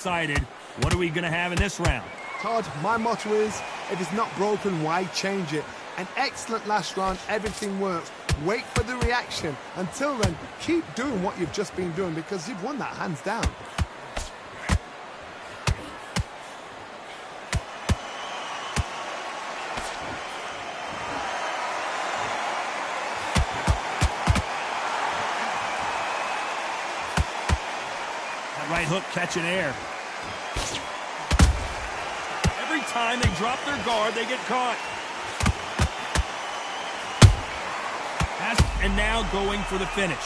Excited. What are we going to have in this round? Todd, my motto is, if it's not broken, why change it? An excellent last round, everything works. Wait for the reaction. Until then, keep doing what you've just been doing because you've won that hands down. That right hook catching air. Every time they drop their guard, they get caught. And now going for the finish.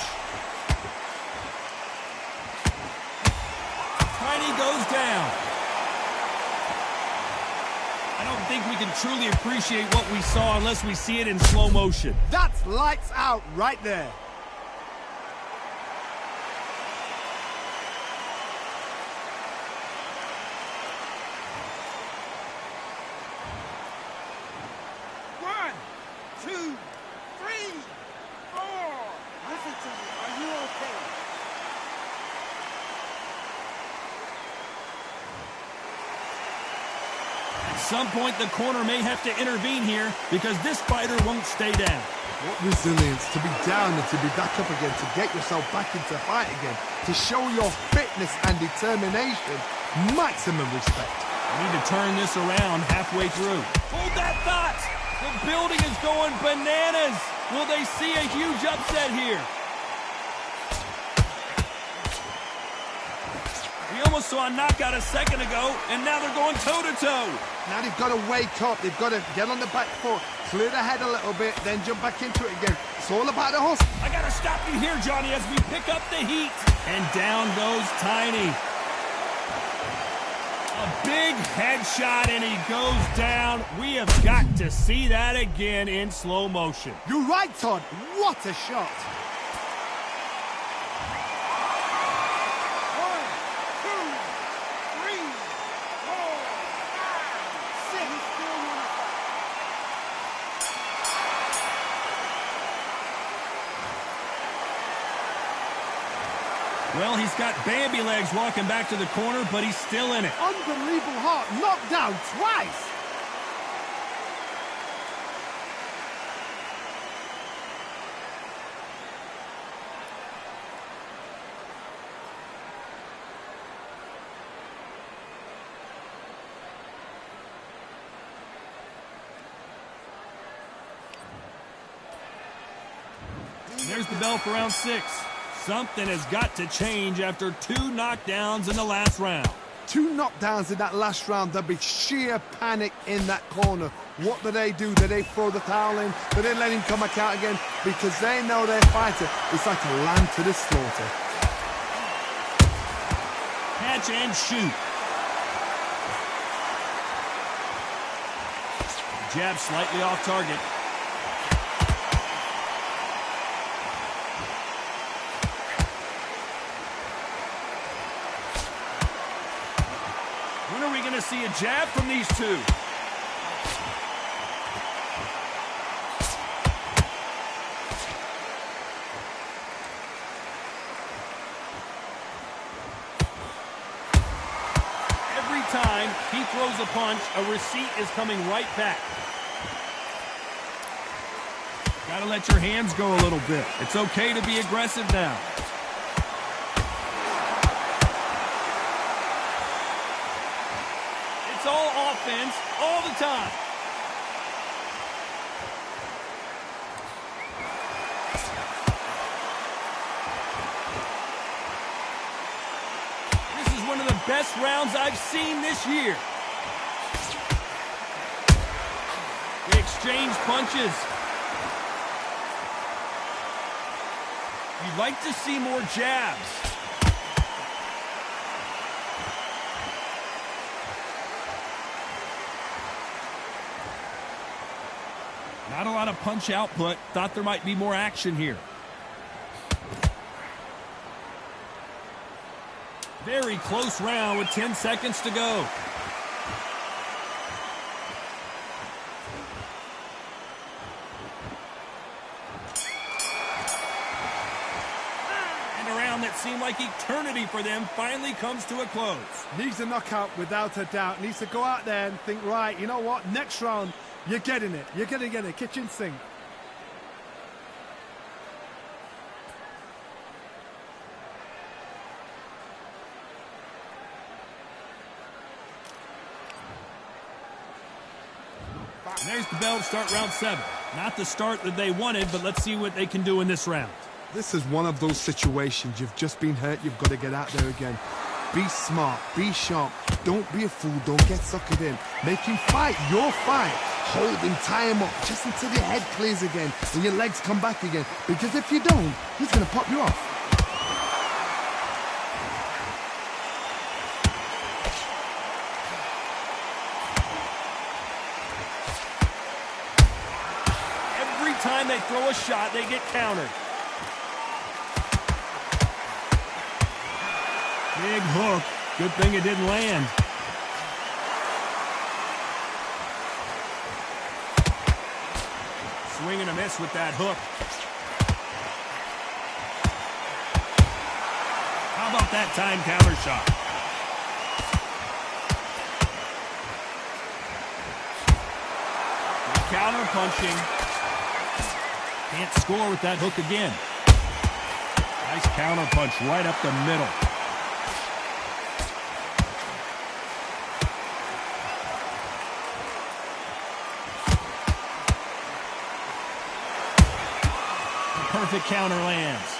Tiny goes down. I don't think we can truly appreciate what we saw unless we see it in slow motion. That's lights out right there. At some point, the corner may have to intervene here because this fighter won't stay down. What resilience to be down and to be back up again, to get yourself back into fight again, to show your fitness and determination. Maximum respect. We need to turn this around halfway through. Hold that thought! The building is going bananas! Will they see a huge upset here? We almost saw a knockout a second ago, and now they're going toe-to-toe. Now they've got to wake up. They've got to get on the back foot, clear the head a little bit, then jump back into it again. It's all about the hustle. I got to stop you here, Johnny, as we pick up the heat. And down goes Tiny. A big headshot, and he goes down. We have got to see that again in slow motion. You're right, Todd. What a shot. Well, he's got Bambi legs walking back to the corner, but he's still in it. Unbelievable heart, knocked down twice. There's the bell for round 6. Something has got to change after 2 knockdowns in the last round. 2 knockdowns in that last round. There'll be sheer panic in that corner. What do? Do they throw the towel in? Do they let him come back out again? Because they know their fighter is like a lamb to the slaughter. Catch and shoot. Jab slightly off target. When are we going to see a jab from these two? Every time he throws a punch, a receipt is coming right back. Gotta let your hands go a little bit. It's okay to be aggressive now. It's all offense all the time. This is one of the best rounds I've seen this year. They exchange punches. You'd like to see more jabs. Not a lot of punch output. Thought there might be more action here. Very close round with 10 seconds to go. And a round that seemed like eternity for them finally comes to a close. Needs a knockout without a doubt. Needs to go out there and think, right, you know what, next round, you're getting it. You're going to get a kitchen sink. And there's the bell to start round 7. Not the start that they wanted, but let's see what they can do in this round. This is one of those situations. You've just been hurt. You've got to get out there again. Be smart. Be sharp. Don't be a fool. Don't get suckered in. Make him fight your fight. Hold him, tie him up, just until your head clears again and your legs come back again. Because if you don't, he's going to pop you off. Time they throw a shot, they get countered. Big hook. Good thing it didn't land. Swing and a miss with that hook. How about that time counter shot? Good counter punching. Can't score with that hook again. Nice counter punch right up the middle. The perfect counter lands.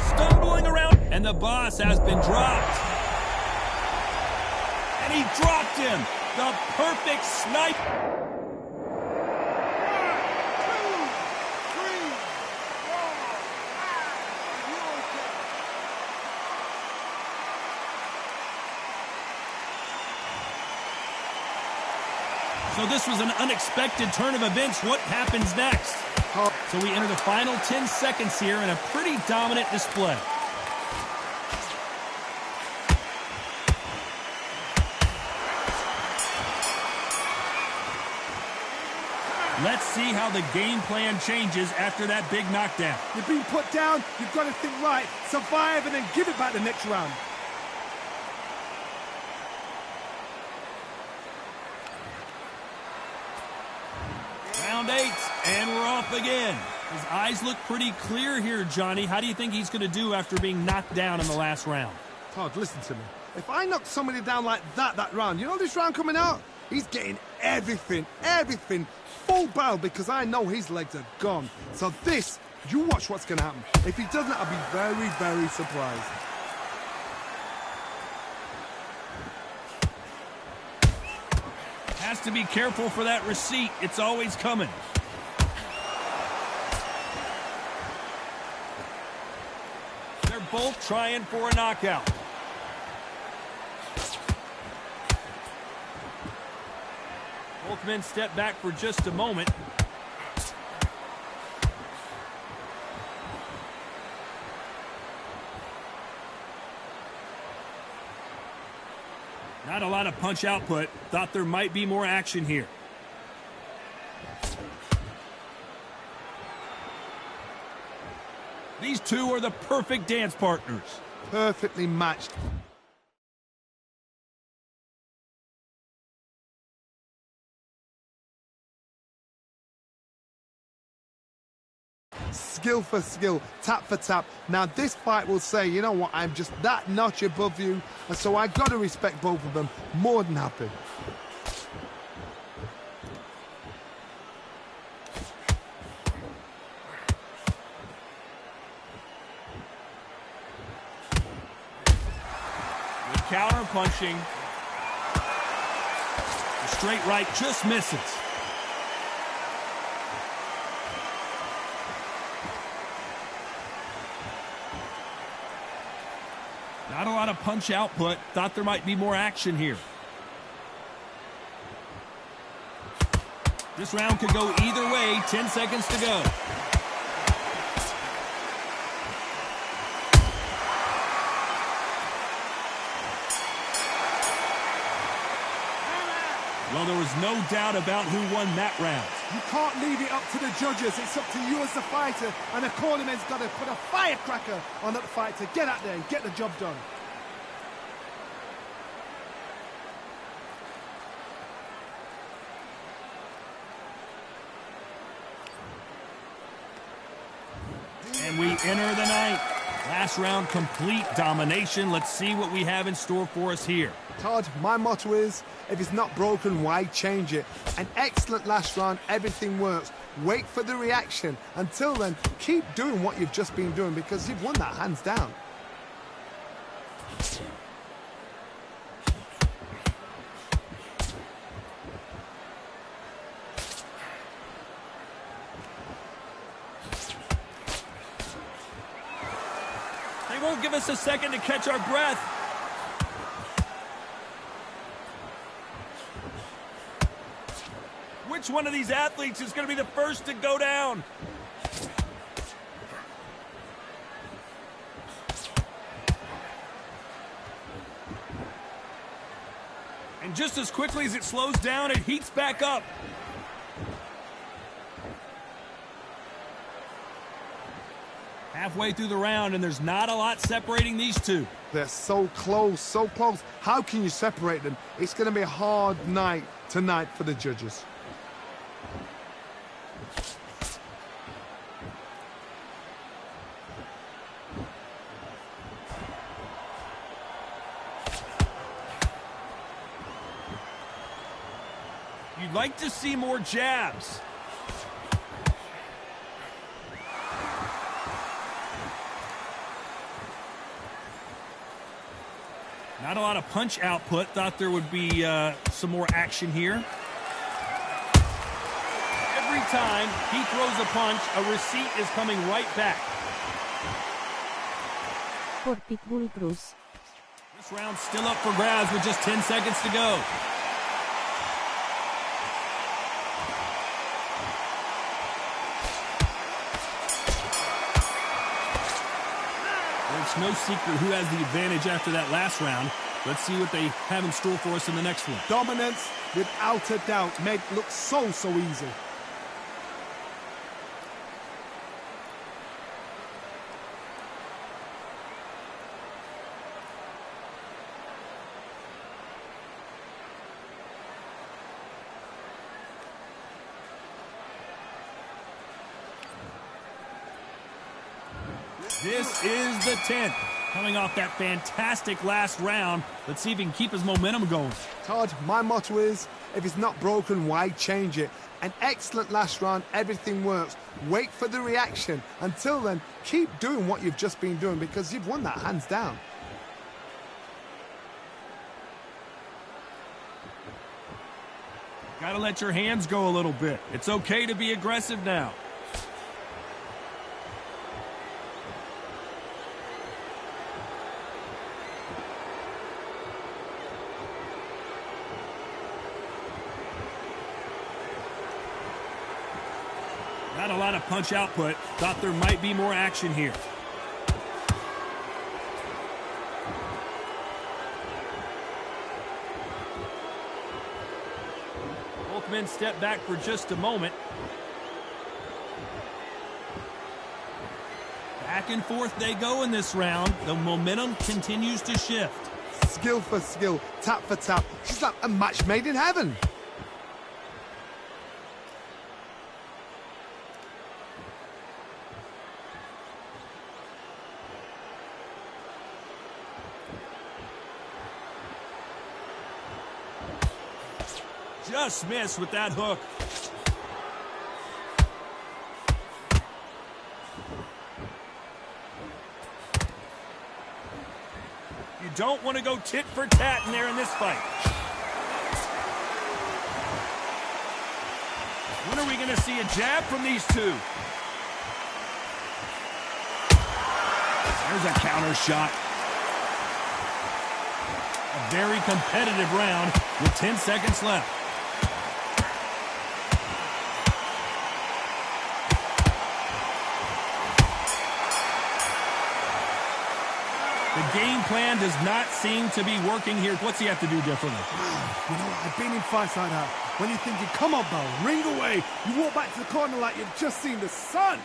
Stumbling around, and the boss has been dropped. And he dropped him. The perfect snipe. 1, 2, 3, 4, 5. So this was an unexpected turn of events. What happens next? So we enter the final 10 seconds here in a pretty dominant display. Let's see how the game plan changes after that big knockdown. You've been put down, you've got to think right, survive and then give it back the next round. Round 8, and we're off again. His eyes look pretty clear here, Johnny. How do you think he's going to do after being knocked down in the last round? Todd, listen to me. If I knock somebody down like that round, you know this round coming out? He's getting everything, full barrel, because I know his legs are gone. So this, you watch what's going to happen. If he doesn't, I'll be very, very surprised. Has to be careful for that receipt. It's always coming. They're both trying for a knockout. Both men step back for just a moment. Not a lot of punch output. Thought there might be more action here. These two are the perfect dance partners. Perfectly matched. Skill for skill, tap for tap. Now this fight will say, you know what, I'm just that notch above you, and so I got to respect both of them. More than happy. Good counter punching. The straight right just misses. Not a lot of punch output. Thought there might be more action here. This round could go either way. 10 seconds to go. Well, there was no doubt about who won that round. You can't leave it up to the judges. It's up to you as the fighter, and the cornerman's got to put a firecracker on that fight to get out there and get the job done. And we enter the ninth. Last round, complete domination. Let's see what we have in store for us here. Todd, my motto is, if it's not broken, why change it? An excellent last round, everything works. Wait for the reaction. Until then, keep doing what you've just been doing because you've won that hands down. They won't give us a second to catch our breath. Which one of these athletes is going to be the first to go down? And just as quickly as it slows down, it heats back up. Halfway through the round, and there's not a lot separating these two. They're so close, so close. How can you separate them? It's going to be a hard night tonight for the judges. You'd like to see more jabs. Not a lot of punch output. Thought there would be some more action here. Every time he throws a punch, a receipt is coming right back. Por Pitbull Cruz. This round's still up for grabs with just 10 seconds to go. It's no secret who has the advantage after that last round. Let's see what they have in store for us in the next one. Dominance, without a doubt, made look so easy. This is the 10th. Coming off that fantastic last round, let's see if he can keep his momentum going. Todd, my motto is, if it's not broken, why change it? An excellent last round, everything works. Wait for the reaction. Until then, keep doing what you've just been doing because you've won that hands down. Gotta let your hands go a little bit. It's okay to be aggressive now. Not a lot of punch output. Thought there might be more action here. Both men step back for just a moment. Back and forth they go in this round. The momentum continues to shift. Skill for skill, tap for tap. She's like a match made in heaven. Just missed with that hook. You don't want to go tit for tat in there in this fight. When are we going to see a jab from these two? There's a counter shot. A very competitive round with 10 seconds left. The game plan does not seem to be working here. What's he have to do differently? You know, I've been in fights like that. When you're thinking, come on, pal, ring away. You walk back to the corner like you've just seen the sun.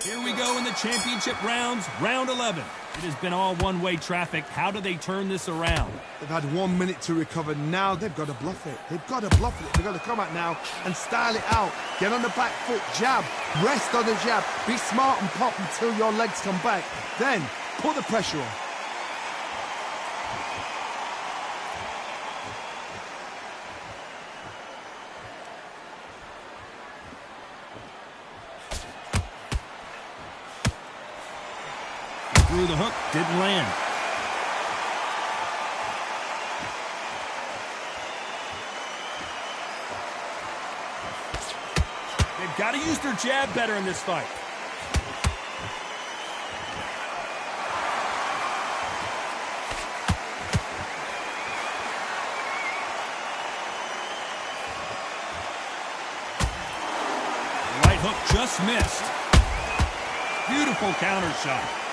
Here we go in the championship rounds, round 11. It has been all one-way traffic. How do they turn this around? They've had 1 minute to recover. Now they've got to bluff it. They've got to bluff it. They've got to come out now and style it out. Get on the back foot, jab, rest on the jab. Be smart and pop until your legs come back. Then put the pressure on. Through the hook, didn't land. They've got to use their jab better in this fight. The right hook just missed. Beautiful counter shot.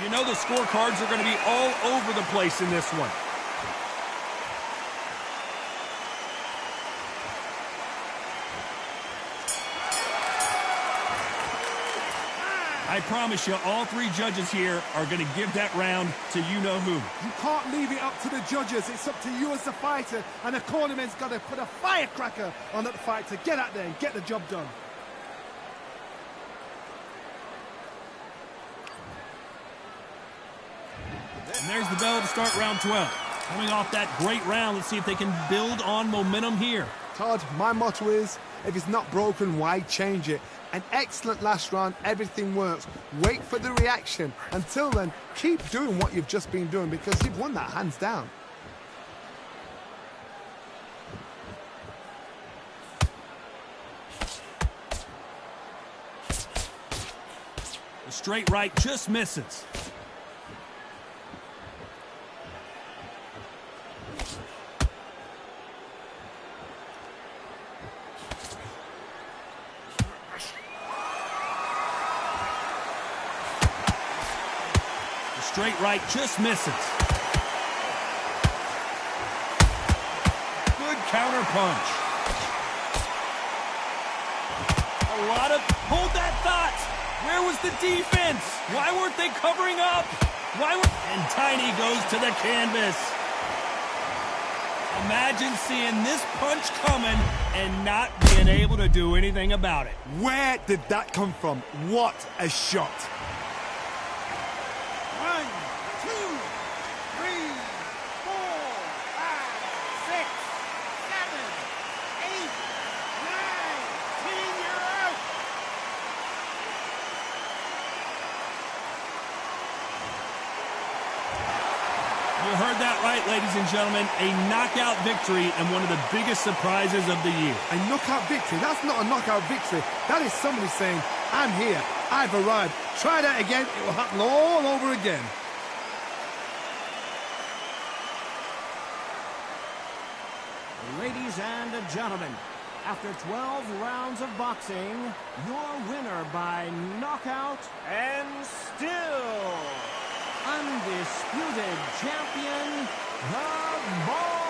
You know the scorecards are going to be all over the place in this one. I promise you, all three judges here are going to give that round to you-know-who. You can't leave it up to the judges. It's up to you as the fighter. And the cornerman's got to put a firecracker on that fight to get out there and get the job done. And there's the bell to start round 12. Coming off that great round, let's see if they can build on momentum here. Todd, my motto is, if it's not broken, why change it? An excellent last round, everything works. Wait for the reaction. Until then, keep doing what you've just been doing because you've won that hands down. The straight right just misses. Straight right just misses. Good counter punch. A lot of... Hold that thought. Where was the defense? Why weren't they covering up? And Tiny goes to the canvas. Imagine seeing this punch coming and not being able to do anything about it. Where did that come from? What a shot. 1, 2, 3, 4, 5, 6, 7, 8, 9, 10, you're out! You heard that right, ladies and gentlemen. A knockout victory and one of the biggest surprises of the year. A knockout victory? That's not a knockout victory. That is somebody saying, I'm here, I've arrived. Try that again, it will happen all over again. Ladies and gentlemen, after 12 rounds of boxing, your winner by knockout and still undisputed champion, the Boss.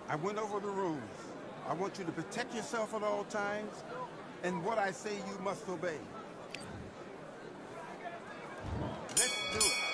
I went over the rules. I want you to protect yourself at all times, and what I say you must obey. Let's do it.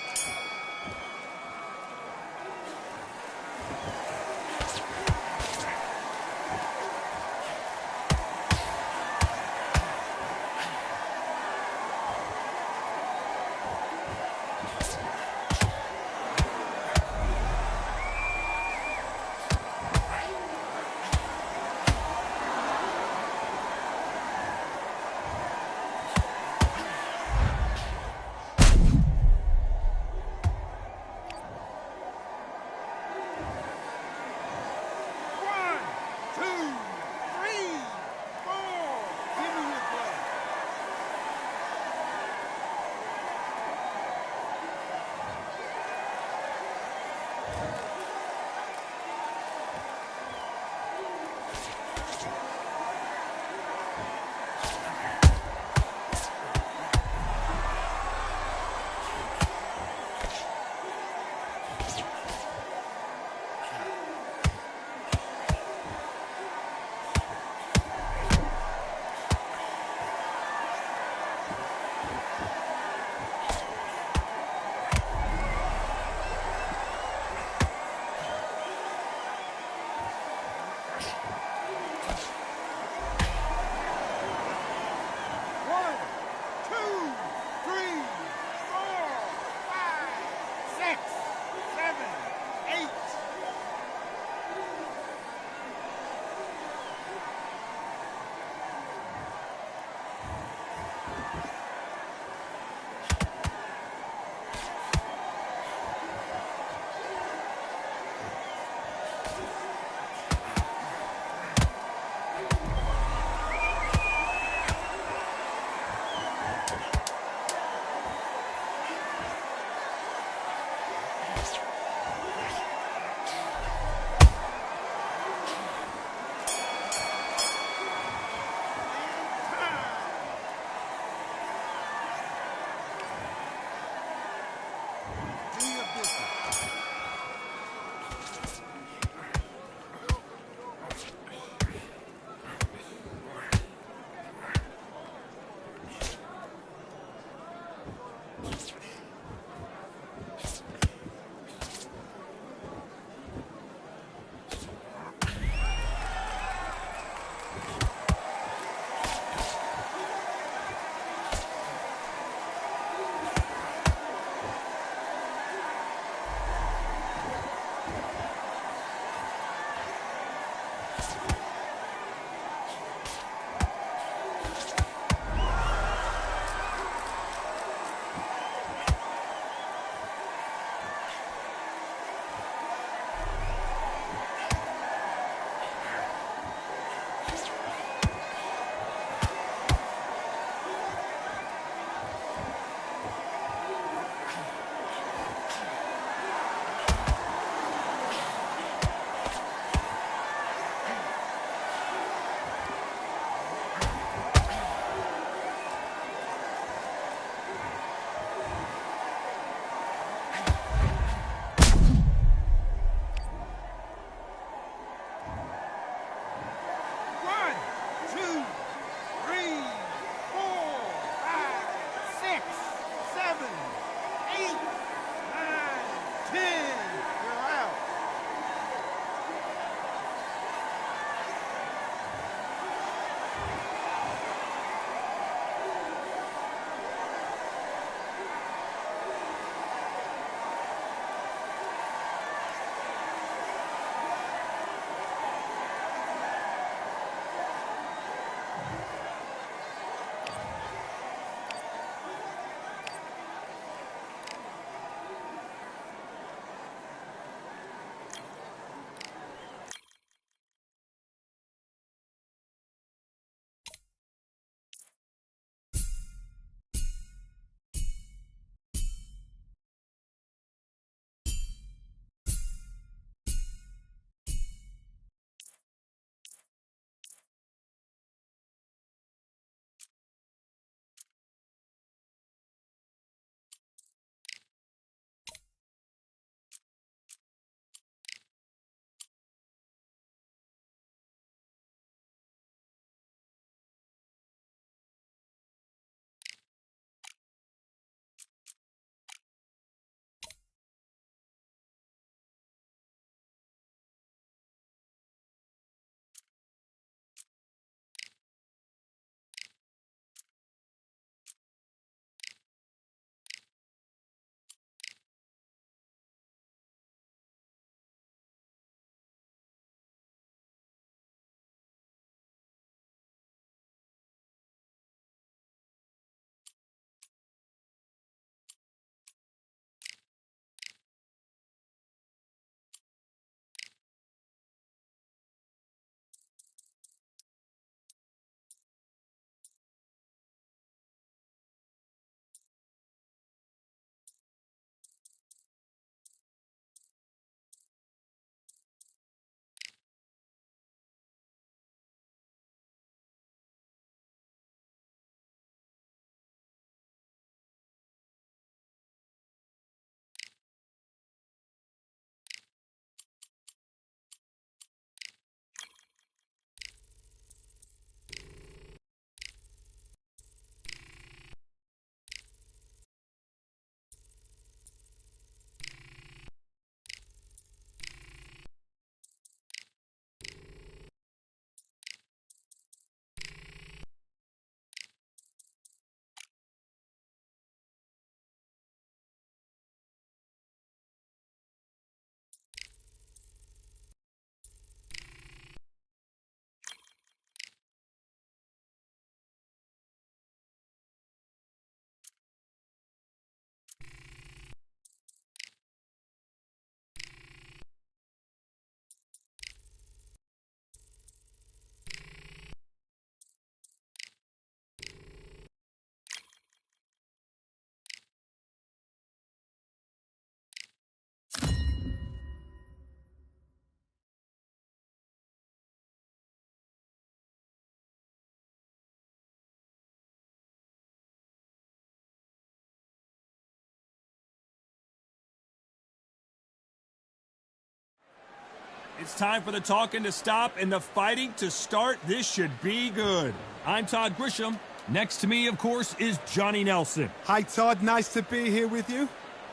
It's time for the talking to stop and the fighting to start. This should be good. I'm Todd Grisham. Next to me, of course, is Johnny Nelson. Hi, Todd. Nice to be here with you.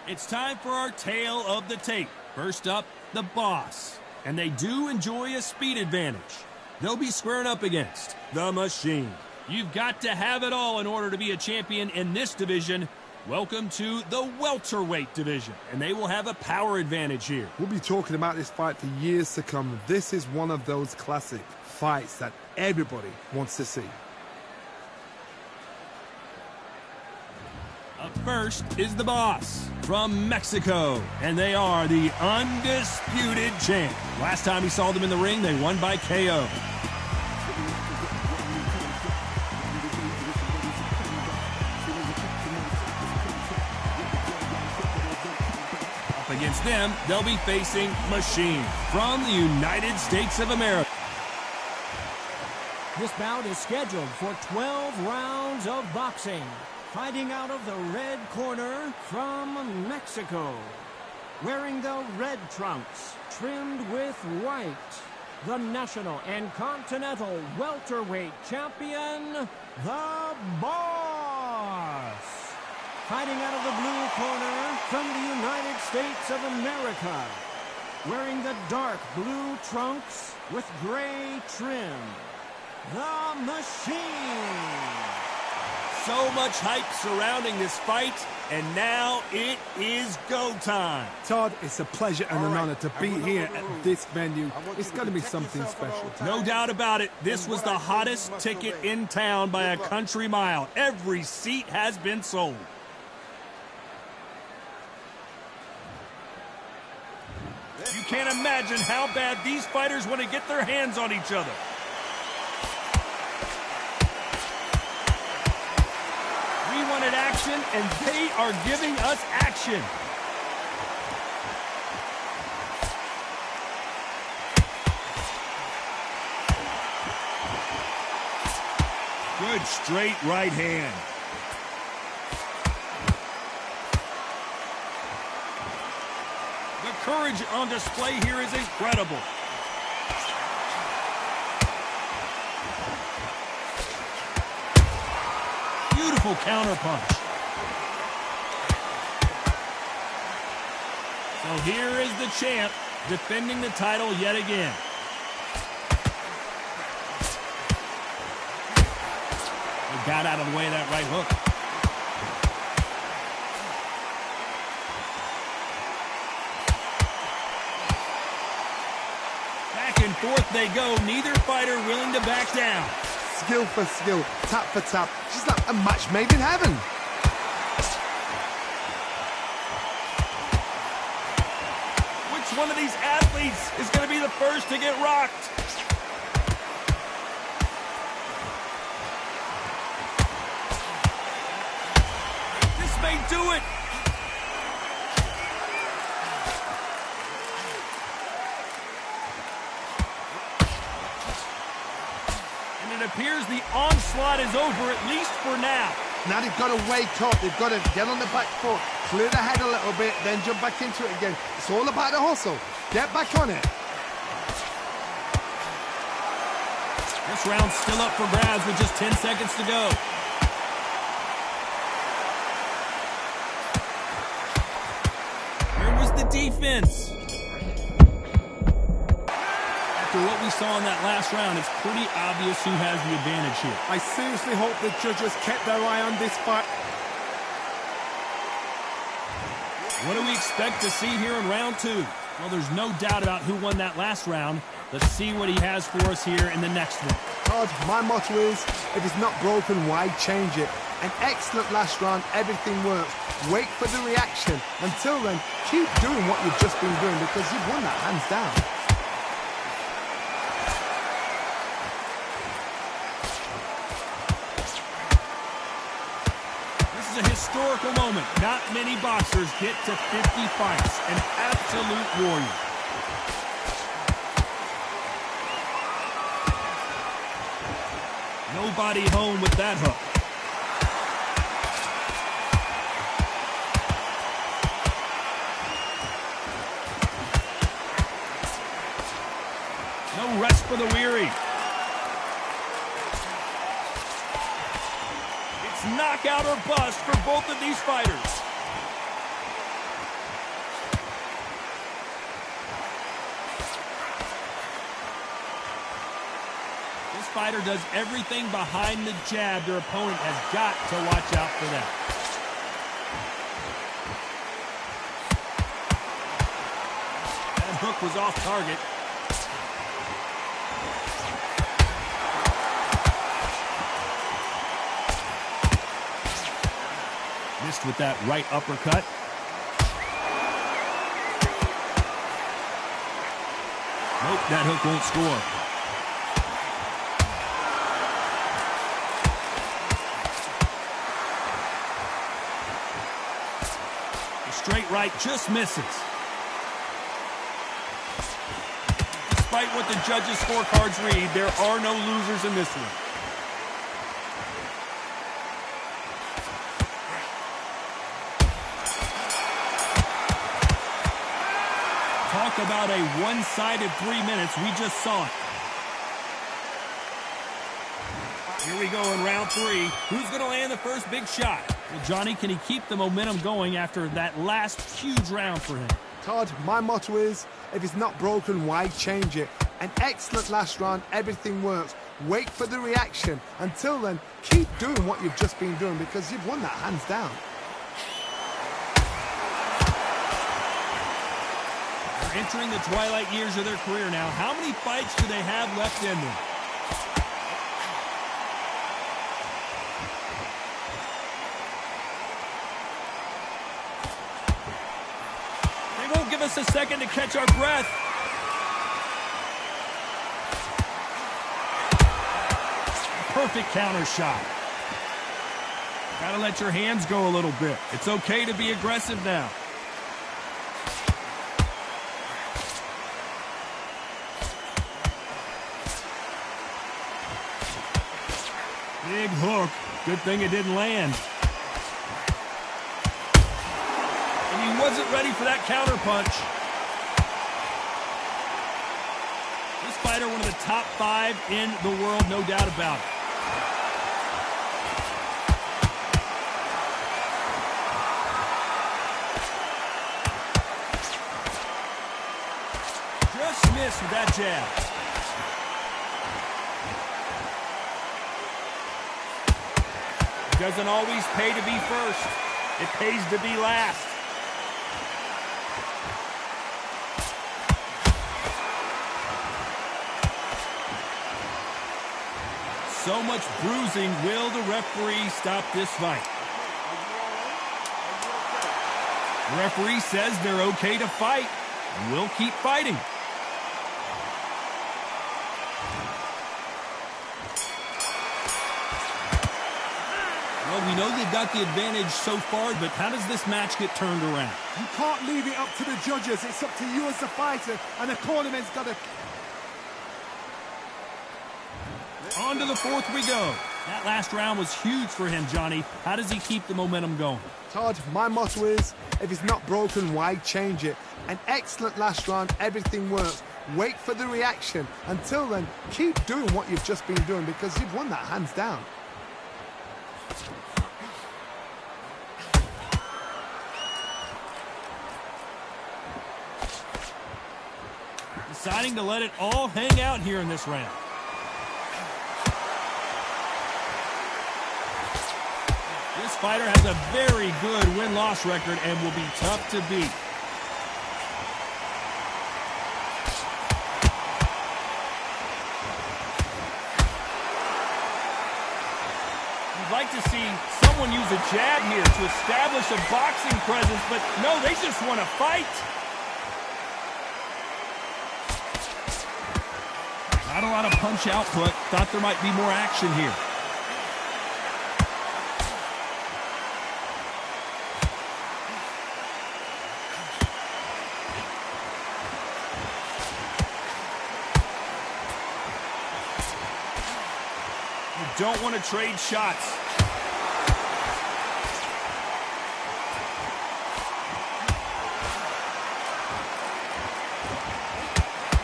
It's time for our tale of the tape. First up, the boss. And they do enjoy a speed advantage. They'll be squaring up against the Machine. You've got to have it all in order to be a champion in this division. Welcome to the welterweight division, and they will have a power advantage here. We'll be talking about this fight for years to come. This is one of those classic fights that everybody wants to see. Up first is the boss from Mexico, and they are the undisputed champ. Last time we saw them in the ring, they won by KO. Against them, they'll be facing Machine from the United States of America. This bout is scheduled for 12 rounds of boxing. Fighting out of the red corner from Mexico. Wearing the red trunks, trimmed with white. The national and continental welterweight champion, the Boss. Fighting out of the blue corner from the United States of America. Wearing the dark blue trunks with gray trim. The Machine. So much hype surrounding this fight, and now it is go time. Todd, it's a pleasure and an honor to be here at this venue. It's going to be something special. No doubt about it. This was the hottest ticket in town by a country mile. Every seat has been sold. You can't imagine how bad these fighters want to get their hands on each other. We wanted action, and they are giving us action. Good straight right hand. The courage on display here is incredible. Beautiful counterpunch. So here is the champ defending the title yet again. He got out of the way of that right hook. Back and forth they go, neither fighter willing to back down. Skill for skill, tap for tap, just like a match made in heaven. Which one of these athletes is going to be the first to get rocked? This may do it. And it appears the onslaught is over, at least for now. Now they've got to wake up, they've got to get on the back foot, clear the head a little bit, then jump back into it again. It's all about the hustle. Get back on it. This round's still up for grabs with just 10 seconds to go. Where was the defense? After what we saw in that last round, it's pretty obvious who has the advantage here. I seriously hope the judges kept their eye on this fight. What do we expect to see here in round two? Well, there's no doubt about who won that last round. Let's see what he has for us here in the next one. Todd, my motto is, if it's not broken, why change it? An excellent last round, everything works. Wait for the reaction. Until then, keep doing what you've just been doing because you've won that hands down. A historical moment. Not many boxers get to 50 fights. An absolute warrior. Nobody home with that hook. for the weary. It's knockout or bust for both of these fighters. This fighter does everything behind the jab. Their opponent has got to watch out for that. That hook was off target. Missed with that right uppercut. Nope, that hook won't score. The straight right just misses. Despite what the judges' scorecards read, there are no losers in this one. Talk about a one-sided 3 minutes. We just saw it. Here we go in round 3. Who's going to land the first big shot? Well, Johnny, can he keep the momentum going after that last huge round for him? Todd, my motto is, if it's not broken, why change it? An excellent last round, everything works. Wait for the reaction. Until then, keep doing what you've just been doing because you've won that hands down. They're entering the twilight years of their career now. How many fights do they have left in them? They won't give us a second to catch our breath. Perfect counter shot. Gotta let your hands go a little bit. It's okay to be aggressive now. Big hook. Good thing it didn't land. And he wasn't ready for that counter punch. This fighter, one of the top 5 in the world, no doubt about it. Just missed with that jab. It doesn't always pay to be first. It pays to be last. So much bruising. Will the referee stop this fight? The referee says they're okay to fight. We'll keep fighting. Well, we know they've got the advantage so far, but how does this match get turned around? You can't leave it up to the judges. It's up to you as the fighter, and the cornerman's got to... On to the 4th we go. That last round was huge for him, Johnny. How does he keep the momentum going? Todd, my motto is, if it's not broken, why change it? An excellent last round, everything works. Wait for the reaction. Until then, keep doing what you've just been doing because you've won that hands down. Deciding to let it all hang out here in this round. This fighter has a very good win-loss record and will be tough to beat. You'd like to see someone use a jab here to establish a boxing presence, but no, they just want to fight. Not a lot of punch output. Thought there might be more action here. You don't want to trade shots.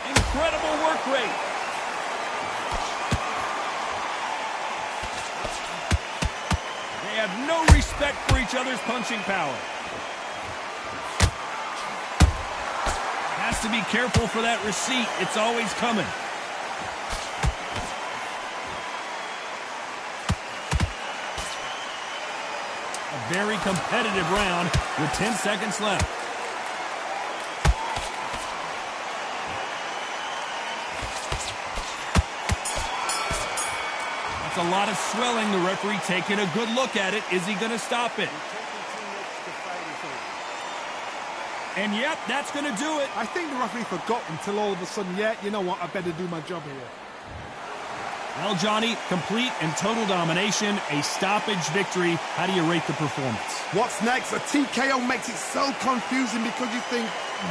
Incredible work rate. no respect for each other's punching power. Has to be careful for that receipt. It's always coming. A very competitive round with 10 seconds left. That's a lot of swelling. The referee taking a good look at it. Is he going to stop it? And yep, that's going to do it. I think the referee forgot until all of a sudden, yeah, you know what, I better do my job here. Well, Johnny, complete and total domination, a stoppage victory. How do you rate the performance? What's next? A TKO makes it so confusing because you think,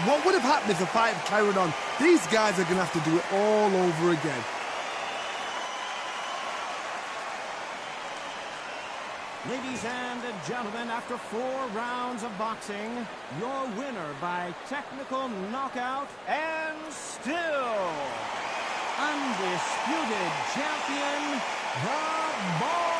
what would have happened if the fight had carried on? These guys are going to have to do it all over again. Ladies and gentlemen, after 4 rounds of boxing, your winner by technical knockout and still undisputed champion, the Boss.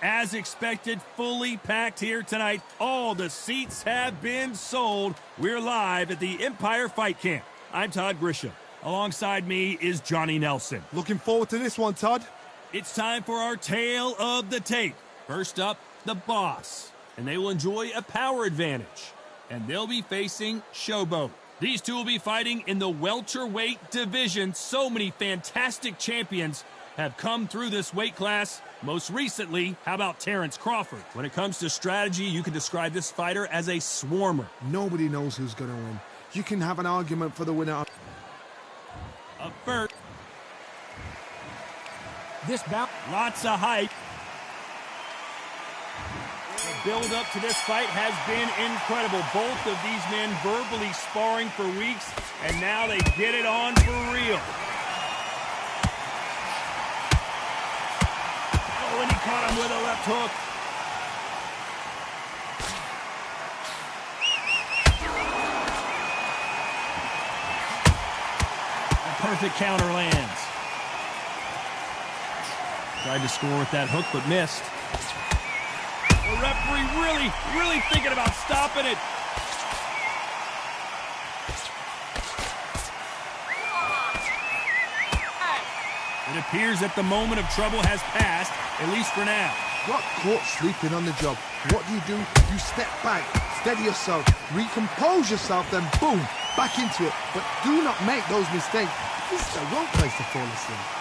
As expected, fully packed here tonight. All the seats have been sold. We're live at the Empire Fight Camp. I'm Todd Grisham. Alongside me is Johnny Nelson. Looking forward to this one, Todd. It's time for our tale of the tape. First up, the Boss. And they will enjoy a power advantage. And they'll be facing Showboat. These two will be fighting in the welterweight division. So many fantastic champions have come through this weight class. Most recently, how about Terrence Crawford? When it comes to strategy, you can describe this fighter as a swarmer. Nobody knows who's going to win. You can have an argument for the winner. Up first. This bout, Lots of hype. The build-up to this fight has been incredible. Both of these men verbally sparring for weeks, and now they get it on for real. Oh, and he caught him with a left hook. A perfect counter lands. Tried to score with that hook, but missed. The referee really thinking about stopping it. It appears that the moment of trouble has passed, at least for now. Got caught sleeping on the job. What do? You step back, steady yourself, recompose yourself, then boom, back into it. But do not make those mistakes. This is the wrong place to fall asleep.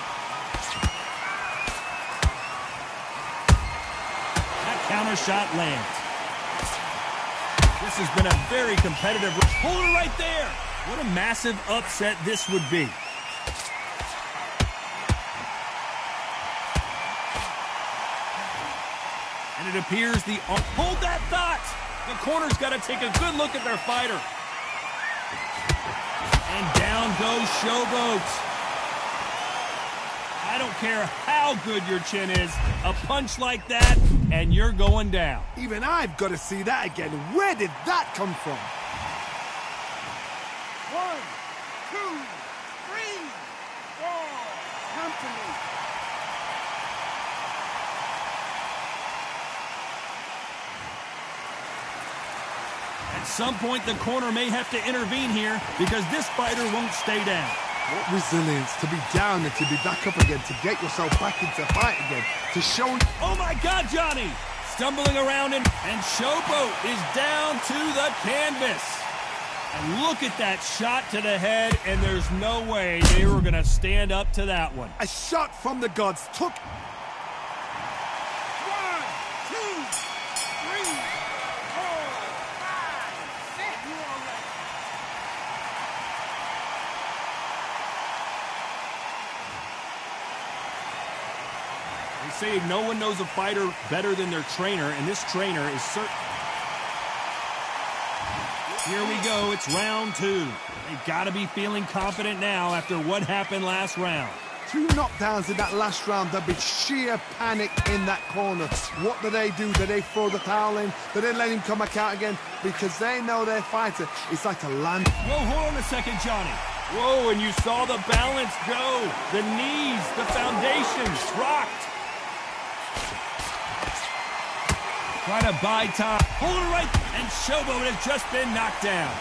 Counter shot lands. This has been a very competitive. Hold it right there. What a massive upset this would be. And it appears the... Hold that thought. The corner's got to take a good look at their fighter. And down goes Showboat. I don't care how good your chin is, a punch like that, and you're going down. Even I've got to see that again. Where did that come from? 1, 2, 3, 4. Company. At some point, the corner may have to intervene here because this fighter won't stay down. What resilience to be down and to be back up again, to get yourself back into fight again, to show... Oh my God, Johnny! Stumbling around and Showboat is down to the canvas. And look at that shot to the head, and there's no way they were going to stand up to that one. A shot from the gods took... 1, 2, 3, 4, 5, 6. You all right? They say no one knows a fighter better than their trainer, and this trainer is certain. Here we go, it's round 2. They've got to be feeling confident now after what happened last round. 2 knockdowns in that last round. There'll be sheer panic in that corner. What do? Do they throw the towel in? Do they let him come back out again? Because they know their fighter. It's like a land. Whoa, hold on a second, Johnny. Whoa, and you saw the balance go. The knees, the foundation rocked. Try to buy time. Hold it right. And Showboat has just been knocked down.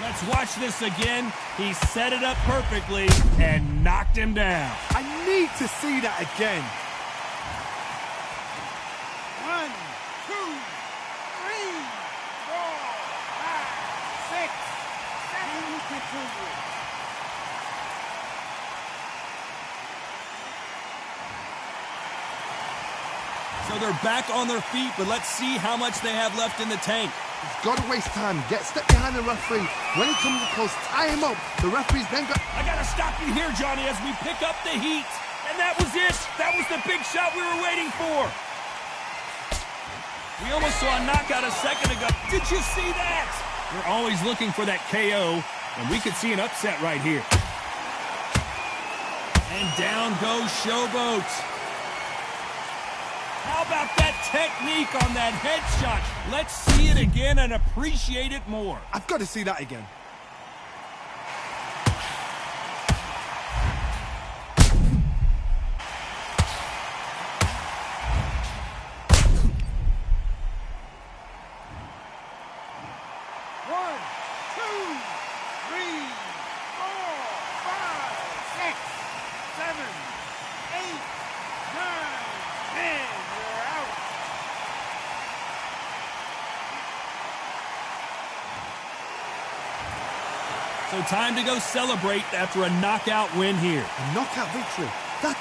Let's watch this again. He set it up perfectly and knocked him down. I need to see that again. 1, 2, 3, 4, 5, 6, 7. Continue. So they're back on their feet, but let's see how much they have left in the tank. He's got to waste time. Step behind the referee. When he comes close, tie him up. The referee's then got... I got to stop you here, Johnny, as we pick up the heat. And that was it. That was the big shot we were waiting for. We almost saw a knockout a second ago. Did you see that? We're always looking for that KO, and we could see an upset right here. And down goes Showboat. How about that technique on that headshot? Let's see it again and appreciate it more. I've got to see that again. 8, 9, 10. You're out. So time to go celebrate after a knockout win here. A knockout victory. That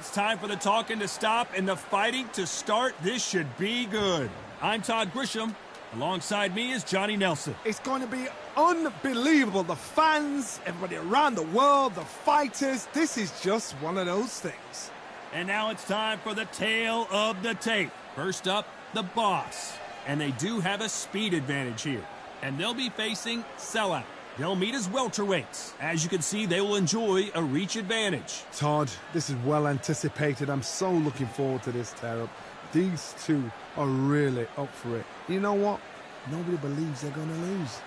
It's time for the talking to stop and the fighting to start. This should be good. I'm Todd Grisham. Alongside me is Johnny Nelson. It's going to be unbelievable. The fans, everybody around the world, the fighters. This is just one of those things. And now it's time for the tale of the tape. First up, the Boss. And they do have a speed advantage here. And they'll be facing Sellout. They'll meet as welterweights. As you can see, they will enjoy a reach advantage. Todd, this is well anticipated. I'm so looking forward to this tear-up. These two are really up for it. You know what? Nobody believes they're going to lose.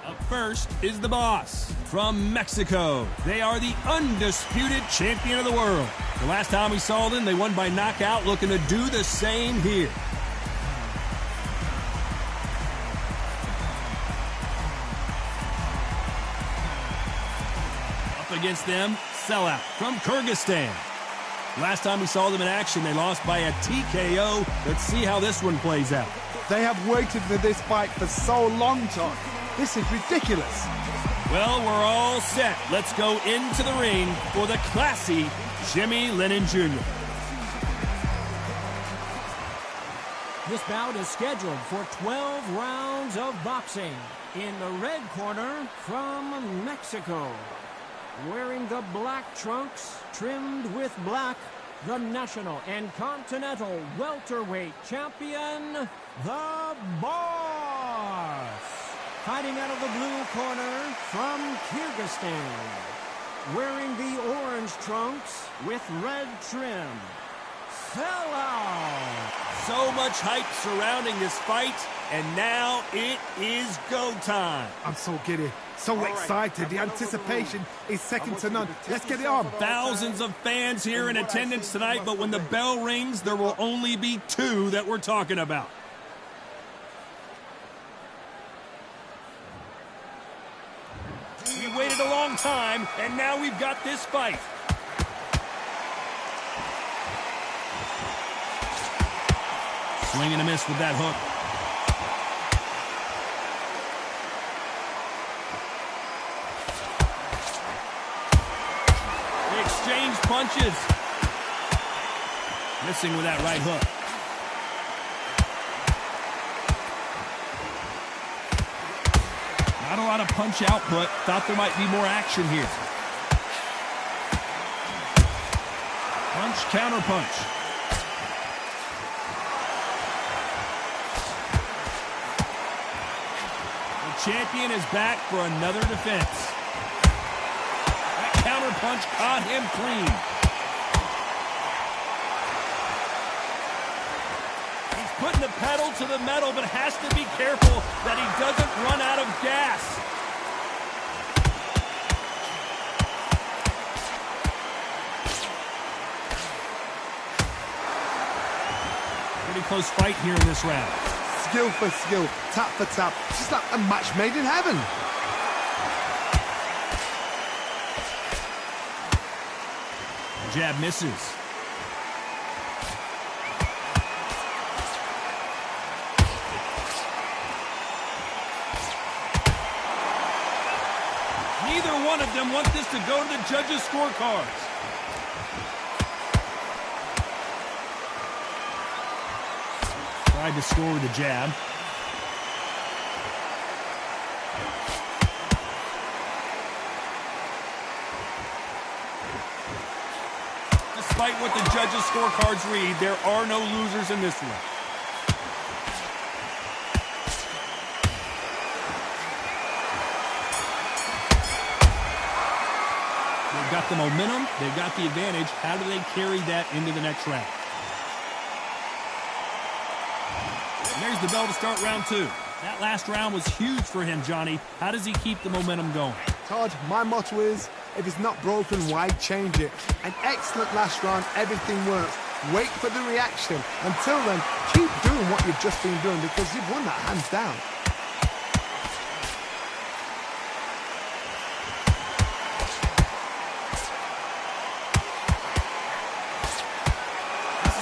Up first is the Boss from Mexico. They are the undisputed champion of the world. The last time we saw them, they won by knockout, looking to do the same here. Up against them, Sellout from Kyrgyzstan. Last time we saw them in action, they lost by a TKO. Let's see how this one plays out. They have waited for this fight for so long, Todd. This is ridiculous. Well, we're all set. Let's go into the ring for the classy Jimmy Lennon Jr. This bout is scheduled for 12 rounds of boxing. In the red corner from Mexico, wearing the black trunks trimmed with black, the national and continental welterweight champion, the Boss. Fighting out of the blue corner from Kyrgyzstan, wearing the orange trunks with red trim, Sellout. So much hype surrounding this fight, and now it is go time. I'm so giddy, so excited. The anticipation is second to none. Let's get it on. Thousands of fans here in attendance tonight, but when the bell rings, there will only be two that we're talking about. We waited a long time, and now we've got this fight. Swing and a miss with that hook. They exchange punches. Missing with that right hook. Not a lot of punch output. Thought there might be more action here. Punch, counter punch. The champion is back for another defense. That counter punch caught him clean. He's putting the pedal to the metal, but has to be careful that he doesn't run out of gas. Pretty close fight here in this round. Skill for skill, tap for tap, just like a match made in heaven. Jab misses. Neither one of them want this to go to the judges' scorecards. Tried to score with a jab. Despite what the judges' scorecards read, there are no losers in this one. They've got the momentum, they've got the advantage. How do they carry that into the next round? And there's the bell to start round two. That last round was huge for him, Johnny. How does he keep the momentum going? Todd, my motto is, if it's not broken, why change it? An excellent last round, everything works. Wait for the reaction. Until then, keep doing what you've just been doing because you've won that hands down.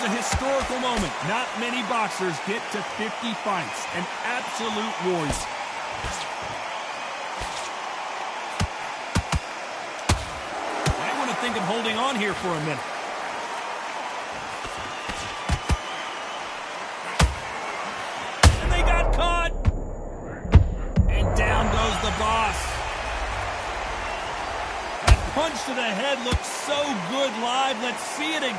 A historical moment. Not many boxers get to 50 fights. An absolute warrior. think of holding on here for a minute. And they got caught. And down goes the boss. That punch to the head looks so good live. Let's see it again.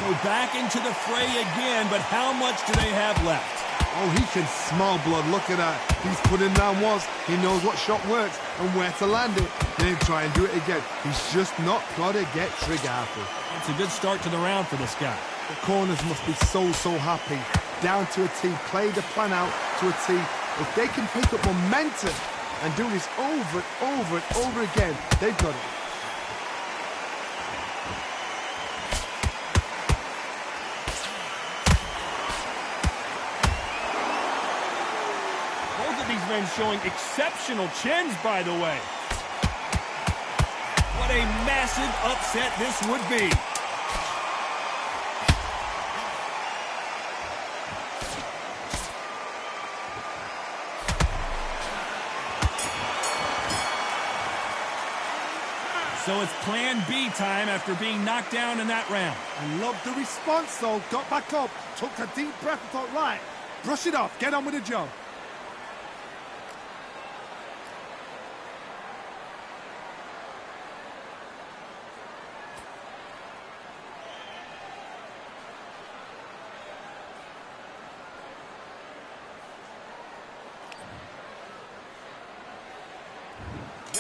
So back into the fray again, but how much do they have left? Oh, he can smell blood. Look at that. He's putting down walls. He knows what shot works and where to land it. Then try and do it again. He's just not got to get trigger happy. It's a good start to the round for this guy. The corners must be so happy. Down to a T. Play the plan out to a T. If they can pick up momentum and do this over and over and over again, they've got it. These men showing exceptional chins, by the way. What a massive upset this would be. So it's plan B time after being knocked down in that round. I love the response, though. Got back up, took a deep breath and thought, right, brush it off, get on with the job.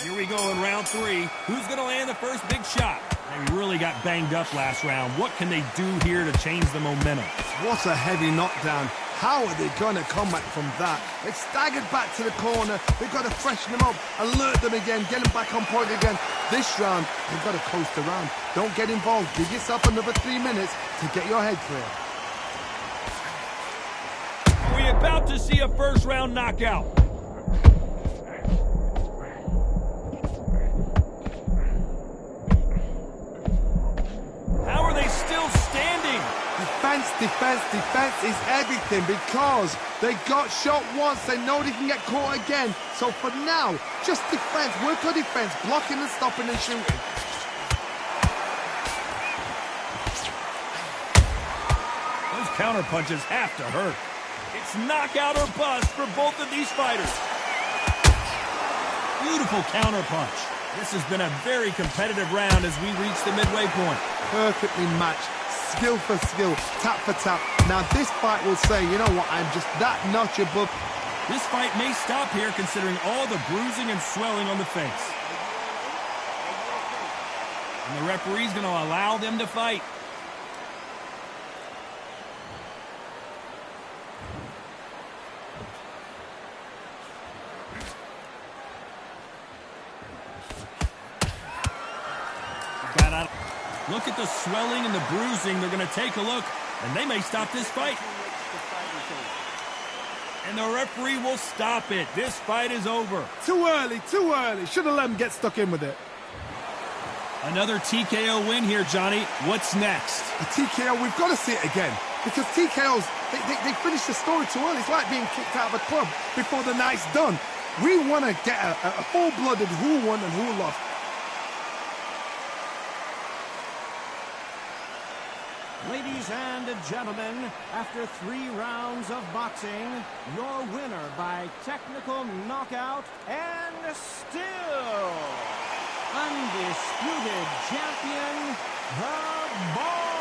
Here we go in round 3. Who's going to land the first big shot? They really got banged up last round. What can they do here to change the momentum? What a heavy knockdown. How are they going to come back from that? They staggered back to the corner. They've got to freshen them up, alert them again, get them back on point again. This round, they've got to coast around. Don't get involved. Give yourself another 3 minutes to get your head clear. Are we about to see a first round knockout? How are they still standing? Defense is everything because they got shot once. They know they can get caught again. So for now, just defense. Work on defense, blocking and stopping and shooting. Those counter punches have to hurt. It's knockout or bust for both of these fighters. Beautiful counter punch. This has been a very competitive round as we reach the midway point. Perfectly matched. Skill for skill, tap for tap. Now this fight will say, you know what, I'm just that notch above. This fight may stop here considering all the bruising and swelling on the face. And the referee's going to allow them to fight. Look at the swelling and the bruising. They're going to take a look, and they may stop this fight. And the referee will stop it. This fight is over. Too early. Should have let him get stuck in with it. Another TKO win here, Johnny. What's next? A TKO, we've got to see it again. Because TKOs, they finish the story too early. It's like being kicked out of a club before the night's done. We want to get a full-blooded who won and who lost. Ladies and gentlemen, after 3 rounds of boxing, your winner by technical knockout and still undisputed champion, the Boss.